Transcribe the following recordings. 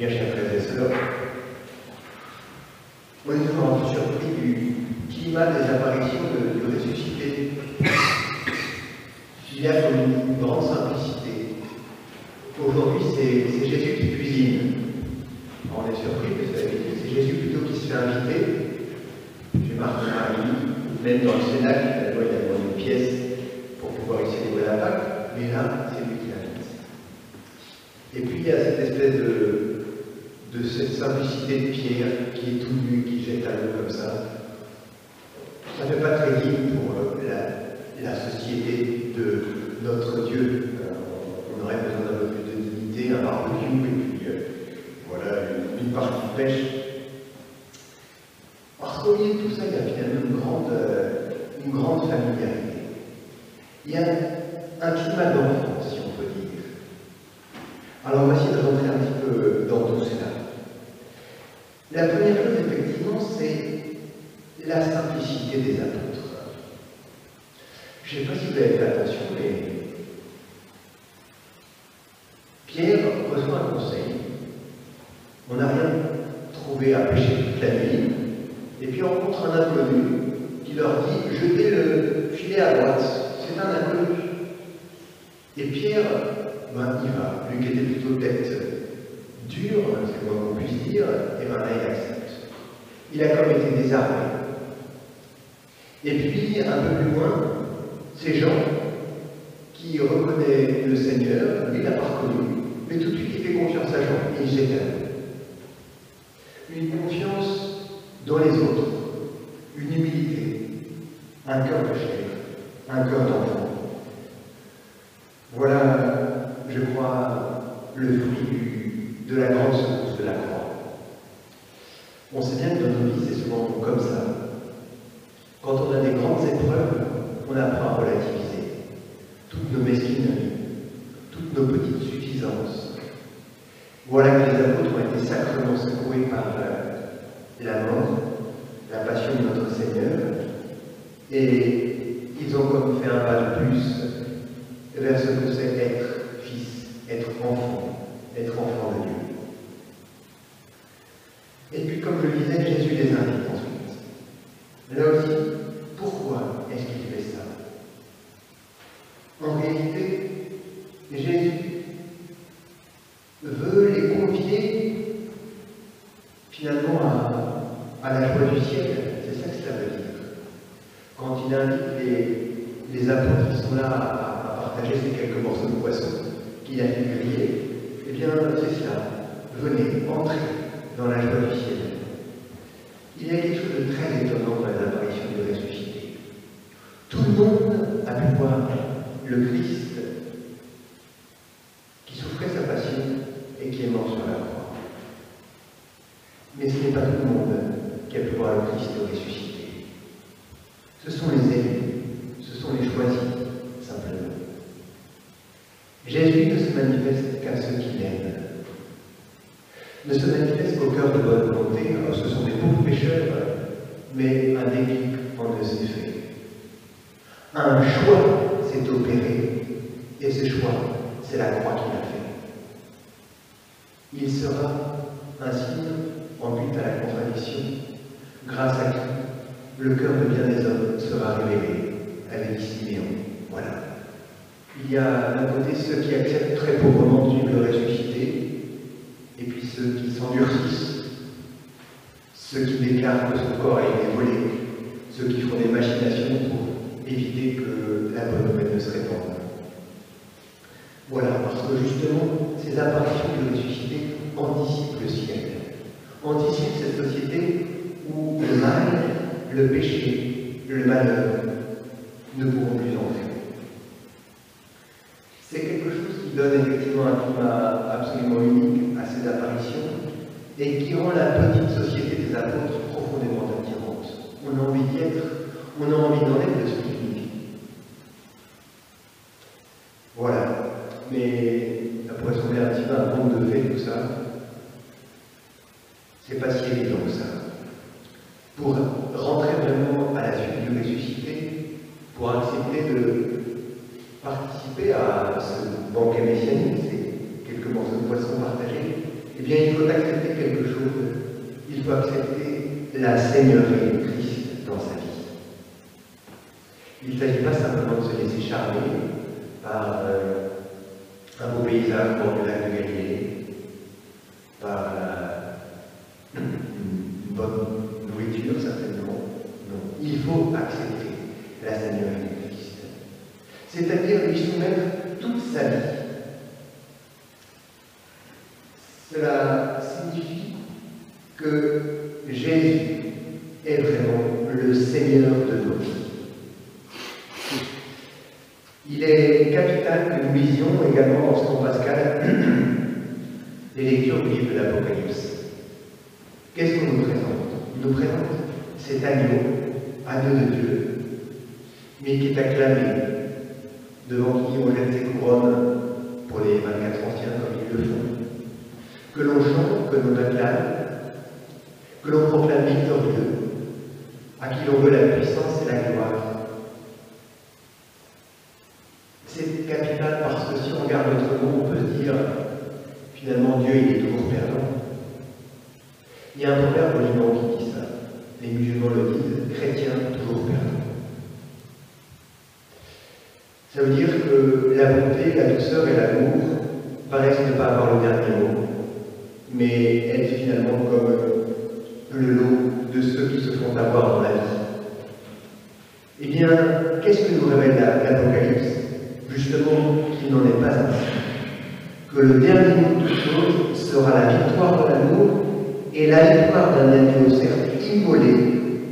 Bien, chers frères et sœurs, on est toujours un peu surpris du climat des apparitions de ressuscités. Il y a comme une grande simplicité. Aujourd'hui, c'est Jésus qui cuisine. Alors, on est surpris parce que c'est Jésus plutôt qui se fait inviter. Chez Marc et Marie, même dans le Cénacle, il y a une pièce pour pouvoir y célébrer la Pâque, mais là, c'est lui qui l'invite. Et puis, il y a cette espèce de cette simplicité de Pierre qui est tout nu, qui jette à l'eau comme ça. Ça ne fait pas très digne pour la société de notre Dieu. On aurait besoin d'un peu plus de dignité, un barbecue, et puis voilà, une partie de pêche. Parce qu'au milieu de tout ça, il y a finalement une grande familiarité. Il y a un climat d'enfant, si on peut dire. Alors on va essayer de rentrer un petit peu dans tout cela. La première chose, effectivement, c'est la simplicité des apôtres. Je ne sais pas si vous avez fait attention, mais Pierre reçoit un conseil. On n'a rien trouvé à pêcher toute la nuit, et puis on rencontre un inconnu qui leur dit « Jetez le filet à droite, c'est un inconnu ». Et Pierre, il va, lui qui était plutôt tête dure, c'est quoi qu'on puisse dire, et là il accepte. Il a comme été désarmé. Et puis, un peu plus loin, ces gens qui reconnaissent le Seigneur, lui il l'a pas reconnu, mais tout de suite il fait confiance à Jean, et il jette à l'eau. Une confiance dans les autres, une humilité, un cœur de chair, un cœur d'enfant. Voilà, je crois, le fruit de la grande secousse de la croix. On sait bien que dans nos vies, c'est souvent comme ça. Quand on a des grandes épreuves, on apprend à relativiser toutes nos mesquineries, toutes nos petites suffisances. Voilà que les apôtres ont été sacrément secoués par la mort, la passion de notre Seigneur, et ils ont comme fait un pas de plus vers ce que c'est être fils, être enfant de Dieu. Et puis, comme je le disais, Jésus les invite ensuite. Là aussi, pourquoi est-ce qu'il fait ça? En réalité, Jésus veut les confier finalement à la joie du ciel. C'est ça que cela veut dire. Quand il invite les apôtres qui sont là à partager ces quelques morceaux de poisson qu'il a fait griller, eh bien, c'est cela. Venez, entrez dans la joie du ciel. Il y a quelque chose de très étonnant dans les apparitions du ressuscité. Tout le monde a pu voir le Christ qui souffrait sa passion et qui est mort sur la croix. Mais ce n'est pas tout le monde qui a pu voir le Christ ressuscité. Ce sont les élus, ce sont les choisis, simplement. Jésus ne se manifeste qu'à ceux qui l'aiment. Ne se manifeste qu'au cœur de bonne volonté. Alors ce sont des pauvres pécheurs, mais un déclic en eux s'est fait. Un choix s'est opéré, et ce choix, c'est la croix qu'il a fait. Il sera un signe en but à la contradiction, grâce à qui le cœur de bien des hommes sera révélé, avait dit Siméon. Voilà. Il y a d'un côté ceux qui acceptent très pauvrement de suivre le ressuscité, et puis ceux qui s'endurcissent, ceux qui déclarent que son corps a été volé, ceux qui font des machinations pour éviter que la bonne nouvelle ne se répande. Voilà, parce que justement, ces apparitions du ressuscité anticipent le ciel, anticipent cette société où le mal, le péché, le malheur ne pourront plus entrer. C'est quelque chose qui donne effectivement un climat absolument unique à ces apparitions et qui rend la petite société des apôtres profondément attirante. On a envie d'y être, on a envie d'en être de ce qu'il nous dit. Voilà. Mais ça pourrait sembler un petit peu un conte de fées, tout ça. C'est pas si évident que ça. Pour rentrer vraiment à la suite du ressuscité, pour accepter de participer à ce banquet messianique, c'est quelques morceaux de poisson partagés, eh bien il faut accepter quelque chose. Il faut accepter la Seigneurie de Christ dans sa vie. Il ne s'agit pas simplement de se laisser charmer par un beau paysage au bord du lac de Galilée, par une bonne nourriture certainement. Non, il faut accepter la Seigneurie de Christ. C'est-à-dire lui soumettre toute sa vie. Cela signifie que Jésus est vraiment le Seigneur de nos vies. Il est capital que nous lisions également en ce temps pascal les lectures du livre de l'Apocalypse. Qu'est-ce qu'on nous présente? Il nous présente cet agneau de Dieu, mais qui est acclamé, devant qui on jette ses couronnes pour les 24 anciens comme ils le font, que l'on chante, que l'on acclame, que l'on proclame victorieux, à qui l'on veut la puissance et la gloire. C'est capital parce que si on regarde notre monde, on peut se dire, finalement, Dieu, il est toujours perdant. Il y a un proverbe au Liban qui dit ça. Les musulmans le disent, chrétien, toujours perdant. Ça veut dire que la bonté, la douceur et l'amour paraissent ne pas avoir le dernier mot, mais être finalement comme le lot de ceux qui se font avoir dans la vie. Eh bien, qu'est-ce que nous révèle l'Apocalypse? Justement, qu'il n'en est pas ainsi. Que le dernier mot de toute chose sera la victoire de l'amour et la victoire d'un agneau certes immolé,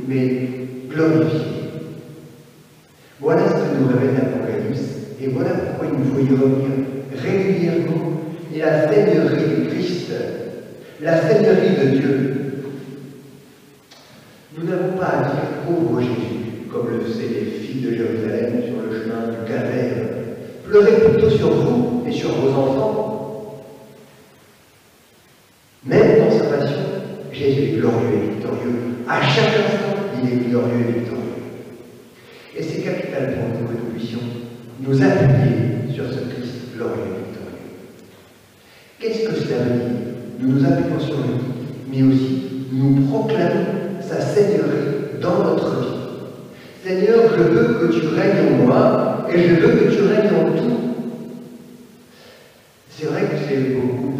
mais glorifié. Voilà ce que nous révèle l'Apocalypse, et voilà pourquoi il nous faut y revenir régulièrement. Et la Seigneurie de Christ, la Seigneurie de Dieu. Nous n'avons pas à dire pauvre Jésus, comme le faisaient les filles de Jérusalem sur le chemin du calvaire. Pleurez plutôt sur vous et sur vos enfants. Même dans sa passion, Jésus est glorieux et victorieux. À chaque instant, il est glorieux et victorieux. Et c'est capital pour nous que nous puissions nous appuyer sur ce Christ glorieux et victorieux. Qu'est-ce que cela veut dire? Nous nous appuyons sur lui, mais aussi nous proclamons sa Seigneurie dans notre vie. Seigneur, je veux que tu règnes en moi et je veux que tu règnes en tout. C'est vrai que j'ai beaucoup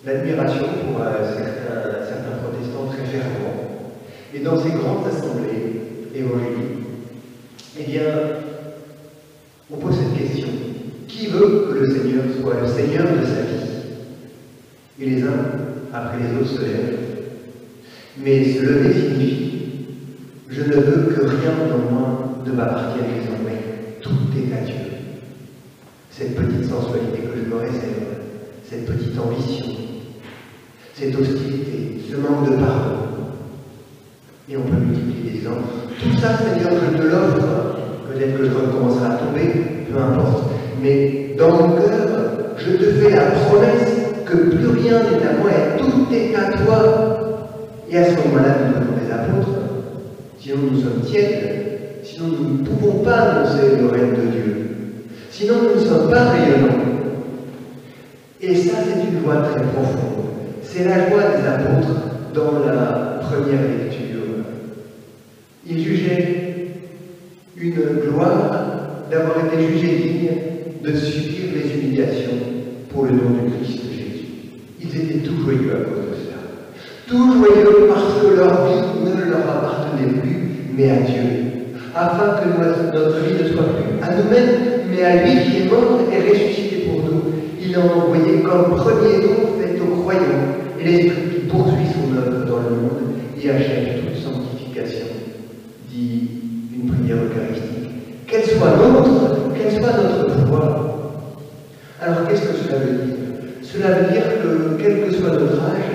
d'admiration pour certains protestants très fervents. Et dans ces grandes assemblées évangéliques, eh bien, on pose cette question. Qui veut que le Seigneur soit le Seigneur de sa vie? Et les uns, après les autres, se lèvent. Mais se lever signifie je ne veux que rien en moi ne m'appartienne désormais. Tout est à Dieu. Cette petite sensualité que je me réserve, cette petite ambition, cette hostilité, ce manque de pardon. Et on peut multiplier les exemples. Tout ça, Seigneur, je te l'offre. Peut-être que je recommencerai à tomber, peu importe. Mais dans mon cœur, je te fais la promesse que plus rien n'est à moi et tout est à toi. Et à ce moment-là, nous devenons des apôtres. Sinon, nous sommes tièdes. Sinon, nous ne pouvons pas annoncer le règne de Dieu. Sinon, nous ne sommes pas rayonnants. Et ça, c'est une joie très profonde. C'est la joie des apôtres dans la première lecture. Ils jugeaient une gloire d'avoir été jugés dignes de subir les humiliations pour le nom du Christ Jésus. Ils étaient tout joyeux à cause de cela. Tout joyeux parce que leur vie ne leur appartenait plus, mais à Dieu. Afin que notre vie ne soit plus à nous-mêmes, mais à lui qui est mort et ressuscité pour nous. Il l'a envoyé comme premier don fait aux croyants, et l'Esprit qui poursuit son œuvre dans le monde et achève toute sanctification, dit une prière eucharistique. Qu'elle soit notre foi. Alors qu'est-ce que cela veut dire? Cela veut dire que, quel que soit notre âge,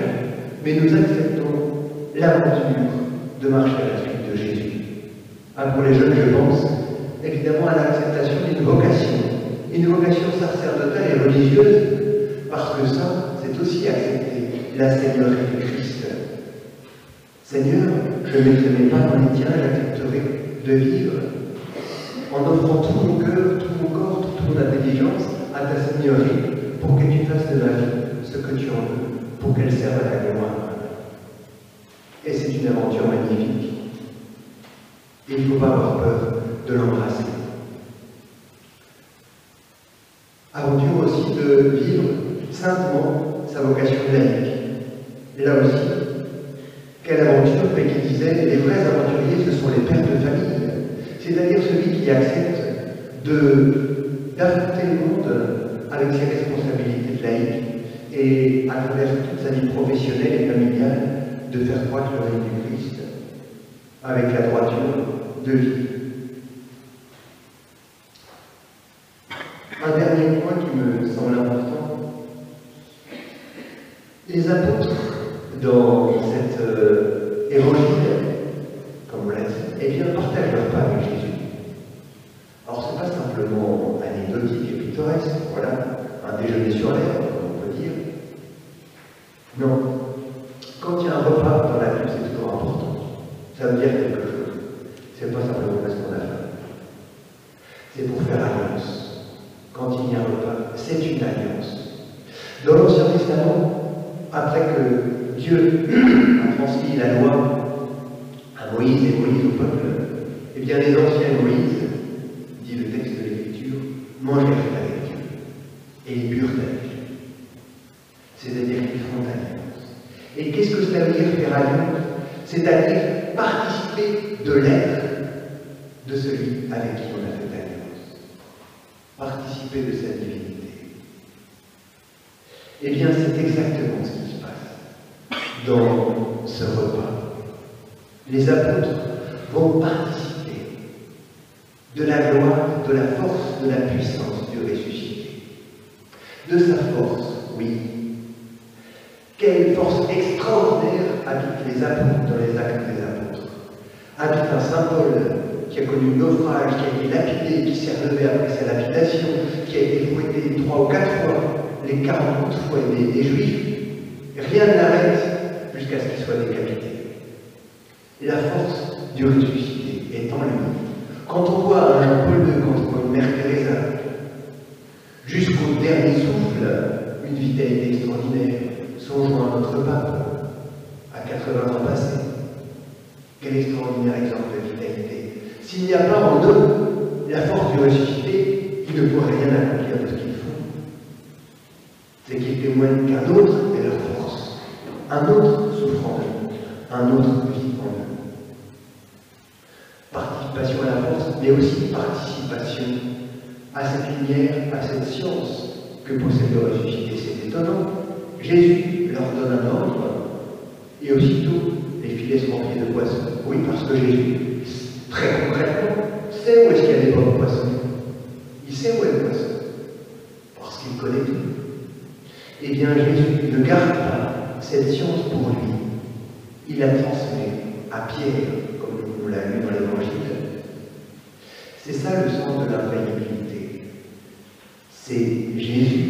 mais nous acceptons l'aventure de marcher à la suite de Jésus. Pour les jeunes, je pense évidemment à l'acceptation d'une vocation sacerdotale et religieuse, parce que ça, c'est aussi accepter la Seigneurie de Christ. Seigneur, je ne mettrai mes pas dans les tiens, j'accepterai de vivre en offrant tout mon cœur, tout mon corps, toute mon intelligence à ta Seigneurie, pour que tu fasses de ma vie ce que tu en veux pour qu'elle serve à ta gloire. Et c'est une aventure magnifique. Et il ne faut pas avoir peur de l'embrasser. Aventure aussi de vivre saintement sa vocation laïque. Et là aussi, quelle aventure, mais qui disait, les vrais aventuriers, ce sont les pères de famille. C'est-à-dire celui qui accepte d'affronter le monde avec ses responsabilités de laïque et à travers toute sa vie professionnelle et familiale, de faire croître le règne du Christ avec la droiture de vie. Un dernier point qui me semble important. Les apôtres, dans cette évangile, comme on l'a dit, eh bien, partagent leur pas avec Jésus. Alors, ce n'est pas simplement anecdotique et pittoresque, voilà, un déjeuner sur l'air, comme on peut dire. Non. Quand il y a un repas dans la vie, c'est toujours important. Ça veut dire quelque chose. C'est pas simplement parce qu'on a faim. C'est pour faire alliance. Quand il y a un repas, c'est une alliance. Dans l'Ancien Testament, après que Dieu a transmis la loi à Moïse et Moïse au peuple, eh bien les anciens Moïse, dit le texte de l'Écriture, mangèrent avec Dieu et ils burent avec Dieu. C'est-à-dire qu'ils font alliance. Et qu'est-ce que cela veut dire faire alliance? C'est-à-dire participer de l'être de celui avec qui on a fait alliance. Participer de sa divinité. Eh bien, c'est exactement ce qui se passe dans ce repas. Les apôtres vont participer de la gloire, de la force, de la puissance du ressuscité. De sa force, oui. Quelle force extraordinaire habite les apôtres dans les actes des apôtres. Habite un symbole qui a connu le naufrage, qui a été lapidé, qui s'est relevé après sa lapidation, qui a été fouetté 3 ou 4 fois, les 40 fois des Juifs. Rien ne l'arrête jusqu'à ce qu'il soit décapité. Et la force du ressuscité est en lui. Quand on voit un Jean-Paul II, quand on voit une Mère Teresa, jusqu'au dernier souffle, une vitalité extraordinaire. Songeons à notre pape, à 80 ans passés. Quel extraordinaire exemple de vitalité. S'il n'y a pas en eux la force du ressuscité, ils ne pourraient rien accomplir de ce qu'ils font. C'est qu'ils témoignent qu'un autre est leur force. Un autre souffre en eux. Un autre vit en eux. Participation à la force, mais aussi participation à cette lumière, à cette science que possède le ressuscité. C'est étonnant. Jésus leur donne un ordre, et aussitôt, les filets sont remplis de poissons. Oui, parce que Jésus, très concrètement, sait où est-ce qu'il y a des bonnes poissons. Il sait où est le poisson, parce qu'il connaît tout. Eh bien, Jésus ne garde pas cette science pour lui. Il la transmet à Pierre, comme on l'a lu dans l'Évangile. C'est ça le sens de l'infaillibilité. C'est Jésus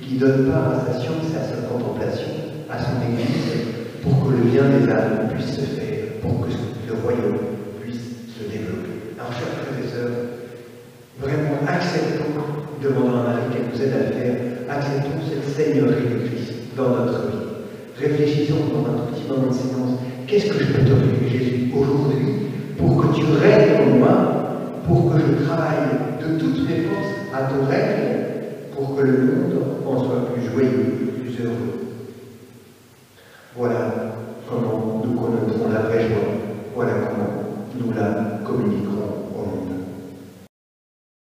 qui donne part à sa science et à sa contemplation, à son Église, pour que le bien des âmes puisse se faire, pour que le royaume puisse se développer. Alors, chers frères et sœurs, vraiment acceptons, demandant à Marie qu'elle nous aide à le faire, acceptons cette Seigneurie de Christ dans notre vie. Réfléchissons dans un tout petit moment de silence. Qu'est-ce que je peux t'offrir, Jésus, aujourd'hui, pour que tu règnes en moi, pour que je travaille de toutes mes forces à ton règne, pour que le monde en soit plus joyeux, plus heureux. Voilà comment nous connaîtrons la vraie joie. Voilà comment nous la communiquerons